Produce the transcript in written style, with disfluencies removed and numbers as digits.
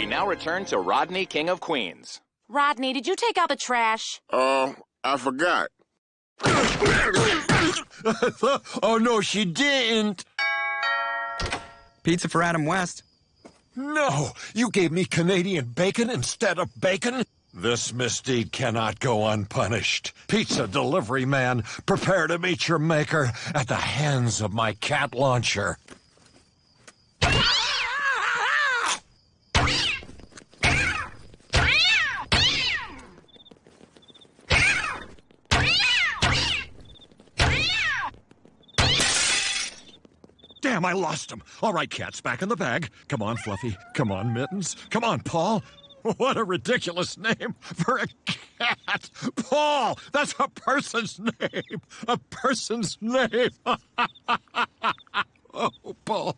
now return to Rodney, King of Queens. Rodney, did you take out the trash? I forgot. Oh, no, she didn't. Pizza for Adam West. No, you gave me Canadian bacon instead of bacon? This misdeed cannot go unpunished. Pizza delivery man, prepare to meet your maker at the hands of my cat launcher. Damn, I lost him. All right, cats, back in the bag. Come on, Fluffy. Come on, Mittens. Come on, Paul. What a ridiculous name for a cat. Paul, that's a person's name. A person's name. Oh, Paul.